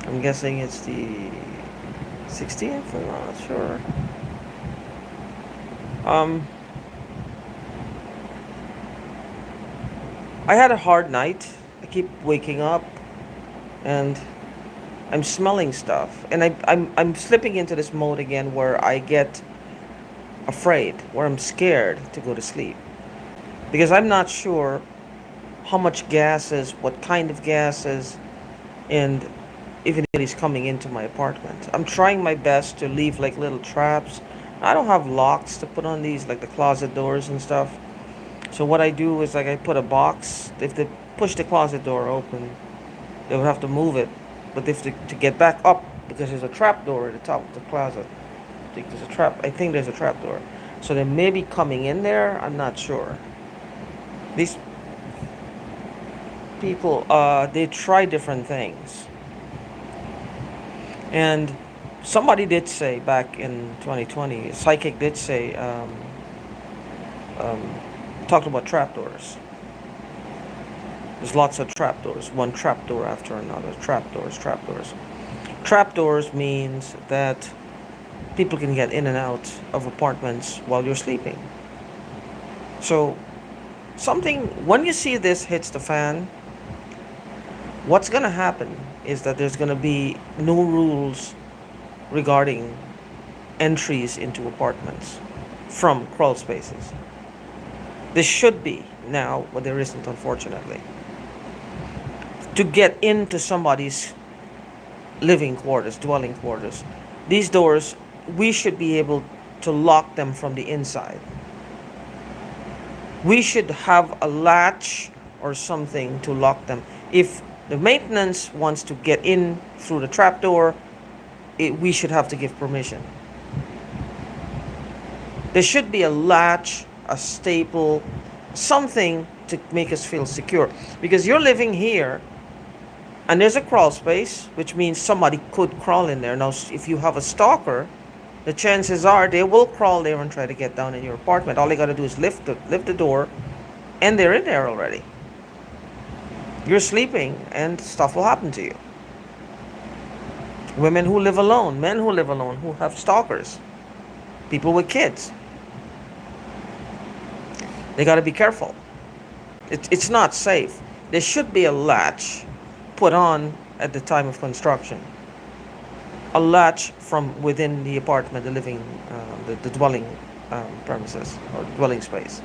I'm guessing it's the 16th. I'm not sure. Um, I had a hard night. I keep waking up and I'm smelling stuff, and I'm slipping into this mode again where I get afraid, where I'm scared to go to sleep because I'm not sure how much gas is, what kind of gas is, and if anybody's coming into my apartment. I'm trying my best to leave like little traps. I don't have locks to put on these, like the closet doors and stuff. So what I do is like I put a box. If they push the closet door open, they would have to move it. But if to get back up, because there's a trap door at the top of the closet. I think there's a trap. I think there's a trap door. So they may be coming in there. I'm not sure. These people, they try different things. And somebody did say back in 2020, a psychic did say, um, talked about trapdoors. There's lots of trapdoors, one trapdoor after another. Trapdoors, trapdoors. Trapdoors means that people can get in and out of apartments while you're sleeping. So, something, when you see this hits the fan, what's going to happen is that there's going to be no rules regarding entries into apartments from crawl spaces. This should be now, but there isn't, unfortunately. To get into somebody's living quarters, dwelling quarters, these doors, we should be able to lock them from the inside. We should have a latch or something to lock them. If the maintenance wants to get in through the trapdoor, we should have to give permission. There should be a latch, a staple, something to make us feel secure. Because you're living here and there's a crawl space, which means somebody could crawl in there. Now, if you have a stalker, the chances are they will crawl there and try to get down in your apartment. All they got to do is lift the door, and they're in there already. You're sleeping, and stuff will happen to you. Women who live alone, men who live alone, who have stalkers, people with kids. They got to be careful. It's not safe. There should be a latch put on at the time of construction. A latch from within the apartment, the living, the dwelling premises or dwelling space.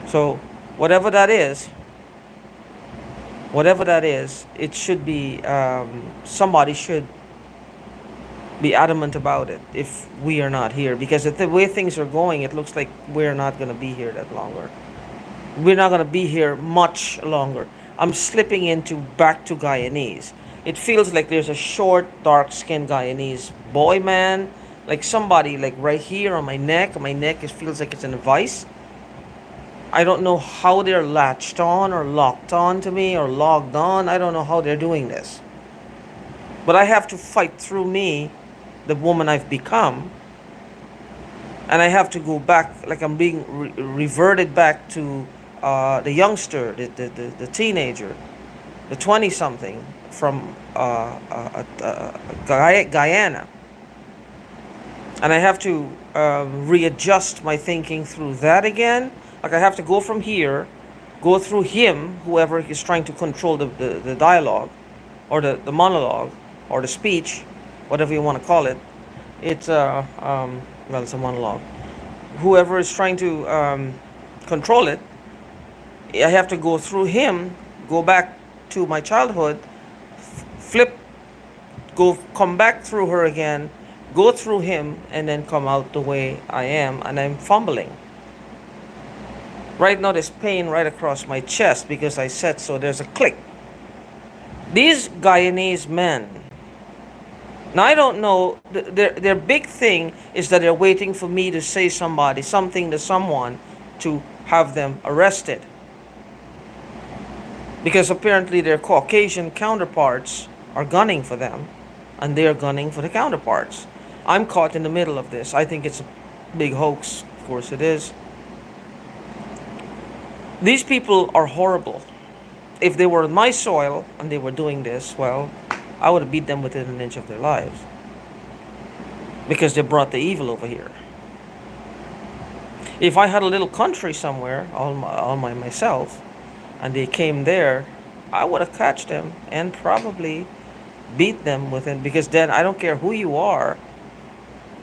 So whatever that is, it should be, somebody should be adamant about it if we are not here, because the way things are going, it looks like we're not going to be here that longer. We're not going to be here much longer. I'm slipping into back to Guyanese. It feels like there's a short, dark-skinned Guyanese boy, man, like somebody like right here on my neck. My neck, it feels like it's in a vice. I don't know how they're latched on or locked on to me or logged on. I don't know how they're doing this. But I have to fight through me, the woman I've become, and I have to go back, like I'm being reverted back to the youngster, the teenager, the 20 something from Guyana. And I have to readjust my thinking through that again. Like I have to go from here, go through him, whoever is trying to control the dialogue, or the monologue, or the speech, whatever you want to call it. It's well, it's a monologue. Whoever is trying to control it, I have to go through him, go back to my childhood, flip, come back through her again, go through him, and then come out the way I am, and I'm fumbling. Right now, there's pain right across my chest because I said so. There's a click. These Guyanese men, now I don't know, their big thing is that they're waiting for me to say something to someone to have them arrested. Because apparently their Caucasian counterparts are gunning for them, and they're gunning for the counterparts. I'm caught in the middle of this. I think it's a big hoax. Of course it is. These people are horrible. If they were on my soil and they were doing this, well, I would have beat them within an inch of their lives because they brought the evil over here. If I had a little country somewhere, all my myself, and they came there, I would have catch them and probably beat them within, because then I don't care who you are,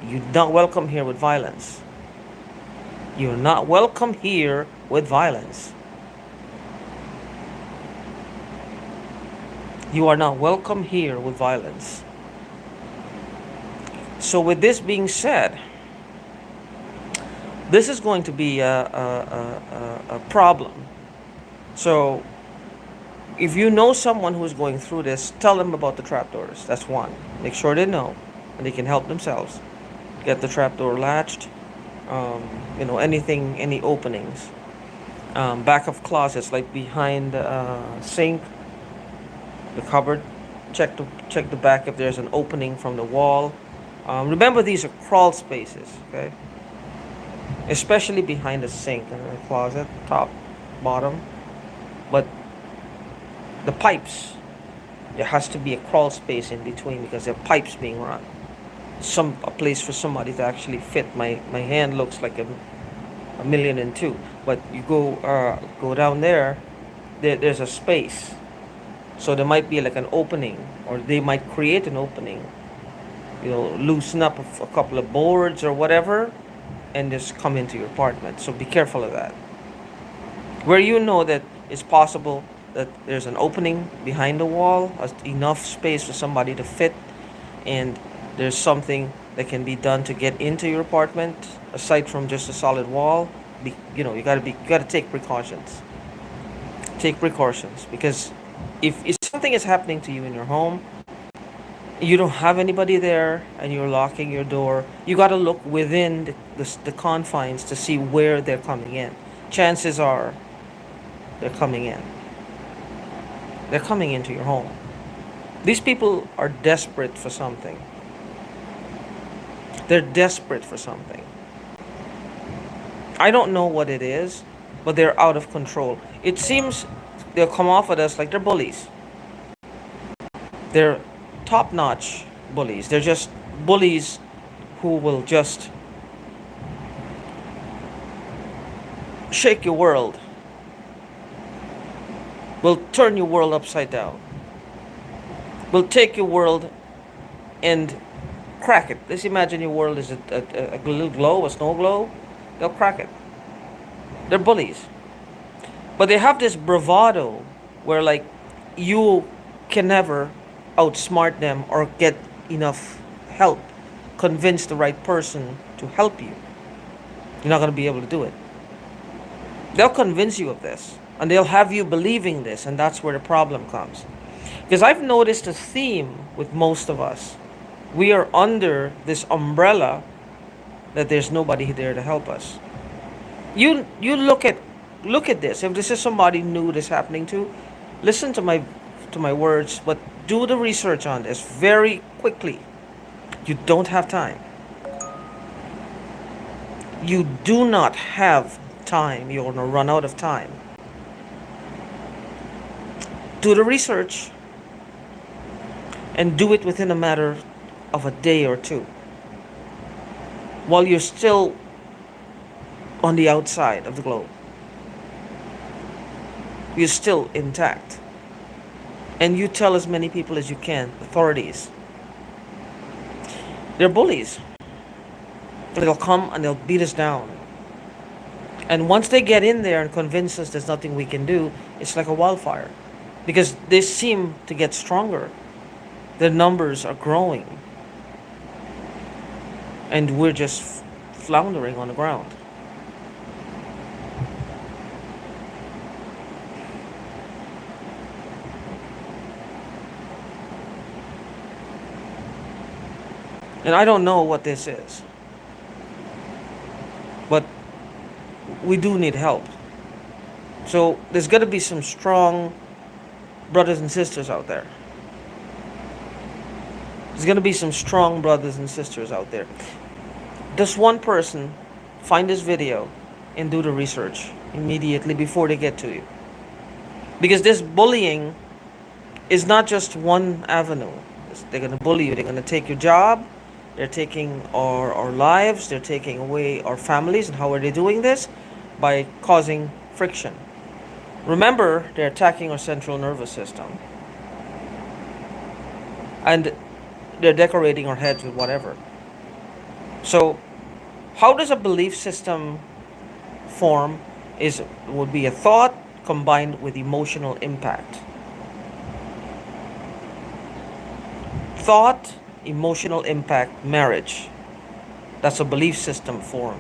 you're not welcome here with violence. You're not welcome here with violence. You are not welcome here with violence. So with this being said, this is going to be a problem. So if you know someone who's going through this, tell them about the trapdoors. That's one. Make sure they know and they can help themselves. Get the trapdoor latched. Anything, any openings. Back of closets, like behind the sink, the cupboard. Check the back if there's an opening from the wall. Remember, these are crawl spaces, okay? Especially behind the sink and the closet, top, bottom. But the pipes, there has to be a crawl space in between because there are pipes being run. A place for somebody to actually fit. My hand looks like a million and two, but you go down there, there's a space. So there might be like an opening, or they might create an opening, loosen up a couple of boards or whatever, and just come into your apartment. So be careful of that. Where you know that it's possible that there's an opening behind the wall, enough space for somebody to fit, and there's something that can be done to get into your apartment aside from just a solid wall. You gotta take precautions. Take precautions, because if something is happening to you in your home, you don't have anybody there, and you're locking your door, you got to look within the confines to see where they're coming in. Chances are they're coming in. They're coming into your home. These people are desperate for something. They're desperate for something. I don't know what it is, but they're out of control. It seems they'll come off at us like they're bullies. They're top-notch bullies. They're just bullies who will just shake your world. Will turn your world upside down. Will take your world and crack it. Let's imagine your world is a little globe, a snow globe. They'll crack it. They're bullies. But they have this bravado where, like, you can never outsmart them or get enough help, convince the right person to help you. You're not going to be able to do it. They'll convince you of this, and they'll have you believing this, and that's where the problem comes. Because I've noticed a theme with most of us. We are under this umbrella that there's nobody there to help us. You look at this. If this is somebody new that's happening to, listen to my words, but do the research on this very quickly. You don't have time. You do not have time. You're going to run out of time. Do the research and do it within a matter of a day or two, while you're still on the outside of the globe. You're still intact. And you tell as many people as you can, authorities. They're bullies. They'll come and they'll beat us down. And once they get in there and convince us there's nothing we can do, it's like a wildfire. Because they seem to get stronger. Their numbers are growing. And we're just floundering on the ground. And I don't know what this is. But we do need help. So there's got to be some strong brothers and sisters out there. There's going to be some strong brothers and sisters out there. Just one person find this video and do the research immediately before they get to you. Because this bullying is not just one avenue. They're going to bully you. They're going to take your job. They're taking our lives. They're taking away our families. And how are they doing this? By causing friction. Remember, they're attacking our central nervous system. And they're decorating our heads with whatever. So, how does a belief system form? Is would be a thought combined with emotional impact. Thought, emotional impact, marriage. That's a belief system form.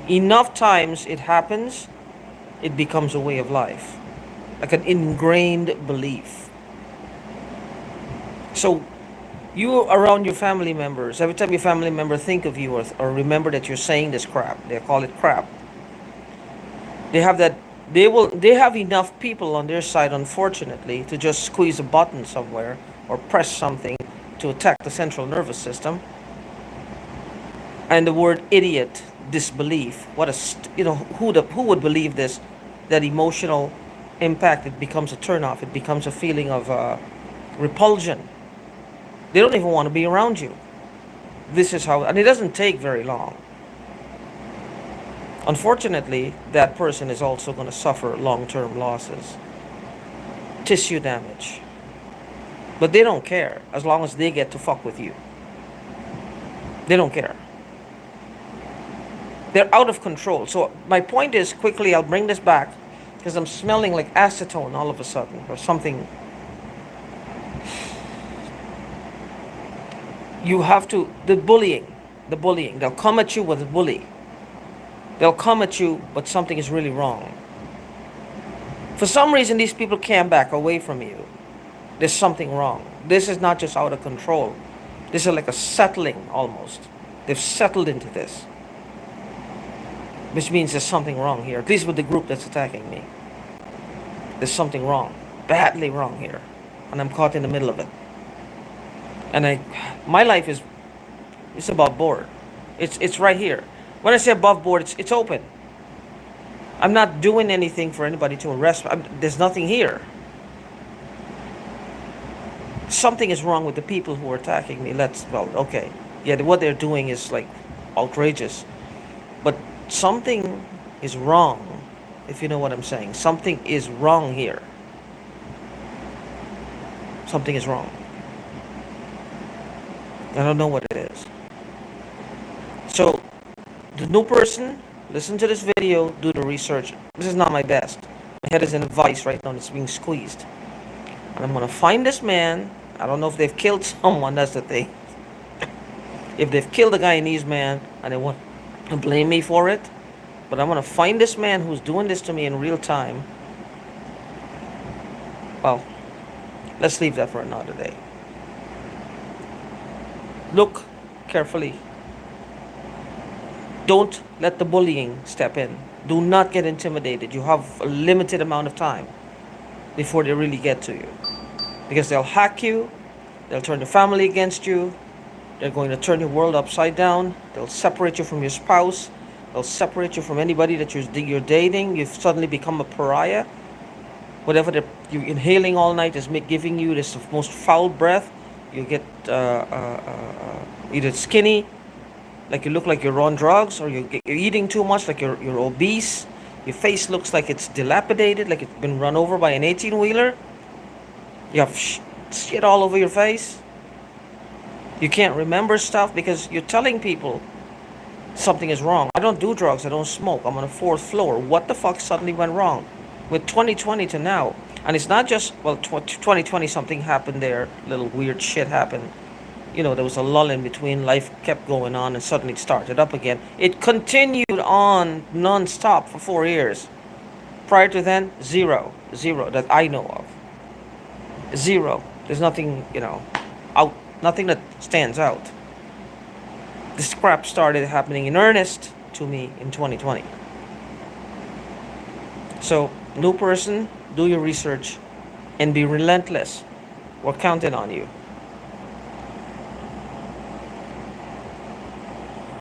Enough times it happens, it becomes a way of life, like an ingrained belief. So you around your family members, every time your family member think of you or remember that you're saying this crap, they call it crap. They have that they have enough people on their side, unfortunately, to just squeeze a button somewhere or press something to attack the central nervous system. And the word idiot, disbelief, what a who would believe this, that emotional impact, it becomes a turnoff, it becomes a feeling of repulsion. They don't even want to be around you. This is how, and it doesn't take very long. Unfortunately, that person is also going to suffer long-term losses, tissue damage. But they don't care as long as they get to fuck with you. They don't care. They're out of control. So my point is, quickly, I'll bring this back because I'm smelling like acetone all of a sudden or something. You have to, the bullying, they'll come at you with a bully. They'll come at you, but something is really wrong. For some reason, these people can't back away from you. There's something wrong. This is not just out of control. This is like a settling almost. They've settled into this. Which means there's something wrong here, at least with the group that's attacking me. There's something wrong, badly wrong here. And I'm caught in the middle of it. And my life is, it's above board. It's right here. When I say above board, it's open. I'm not doing anything for anybody to arrest me. There's nothing here. Something is wrong with the people who are attacking me. Okay. Yeah, what they're doing is like outrageous. But something is wrong, if you know what I'm saying. Something is wrong here. Something is wrong. I don't know what it is. So, the new person, listen to this video, do the research. This is not my best. My head is in a vice right now, it's being squeezed. And I'm going to find this man. I don't know if they've killed someone, that's the thing. If they've killed a Guyanese man and they want to blame me for it, but I'm going to find this man who's doing this to me in real time. Well, let's leave that for another day. Look carefully. Don't let the bullying step in. Do not get intimidated. You have a limited amount of time before they really get to you. Because they'll hack you, they'll turn the family against you, they're going to turn your world upside down, they'll separate you from your spouse, they'll separate you from anybody that you're dating. You've suddenly become a pariah. Whatever you're inhaling all night is giving you this most foul breath. You get either skinny, like you look like you're on drugs, or you're eating too much, like you're obese. Your face looks like it's dilapidated, like it's been run over by an 18-wheeler. You have shit all over your face. You can't remember stuff because you're telling people something is wrong. I don't do drugs, I don't smoke, I'm on the 4th floor. What the fuck suddenly went wrong? With 2020 to now. And it's not just, 2020 something happened there, little weird shit happened. You know, there was a lull in between, life kept going on and suddenly it started up again. It continued on non-stop for 4 years. Prior to then, zero that I know of. Zero. There's nothing, nothing that stands out. This crap started happening in earnest to me in 2020. So, new person, do your research and be relentless. We're counting on you.